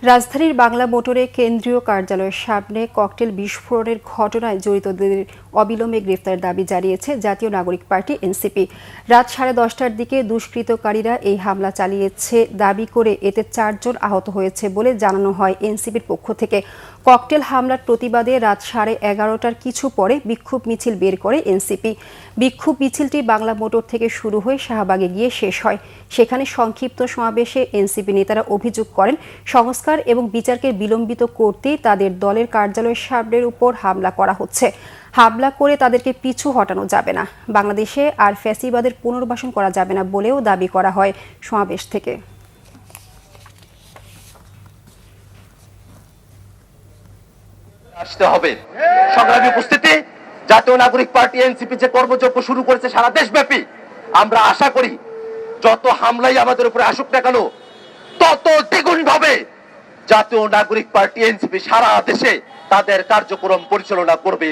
রাজধানীর বাংলা মোটরে কেন্দ্রীয় কার্যালয়ের সামনে ককটেল বিস্ফোরণের ঘটনায় জড়িতদের অবিলম্বে গ্রেফতারের দাবি জানিয়েছে জাতীয় নাগরিক পার্টি এনসিপি। রাত 10:30টার দিকে দুষ্কৃতকারীরা এই হামলা চালিয়েছে দাবি করে এতে 4 জন আহত হয়েছে বলে জানানো হয় এনসিপির পক্ষ থেকে। ককটেল হামলার প্রতিবাদে রাত 11:30টার কিছু পরে বিক্ষোভ মিছিল বের করে এনসিপি। বিক্ষোভ মিছিলটি বাংলা মোটর থেকে শুরু হয়ে শাহবাগে গিয়ে শেষ হয়। সেখানে সংক্ষিপ্ত সমাবেশে এনসিপি নেতারা অভিযোগ করেন সংস্কার এবং বিচারকে বিলম্বিত করতেই তাদের দলের কার্যালয়ের সামনের উপর হামলা করা হচ্ছে। হামলা করে তাদেরকে পিছু হটানো যাবে না, বাংলাদেশে আর ফ্যাসিবাদের পুনর্বাসন করা যাবে না বলেও দাবি করা হয় সমাবেশ থেকে। আসতে হবে সংগ্রামী উপস্থিতি। জাতীয় নাগরিক পার্টি এনসিপি যে কর্মযজ্ঞ শুরু করেছে সারা দেশব্যাপী, আমরা আশা করি যত হামলাই আমাদের উপরে আসুক না কেন তত দ্বিগুণ ভাবে জাতীয় নাগরিক পার্টি এনসিপি সারা দেশে তাদের কার্যক্রম পরিচালনা করবে।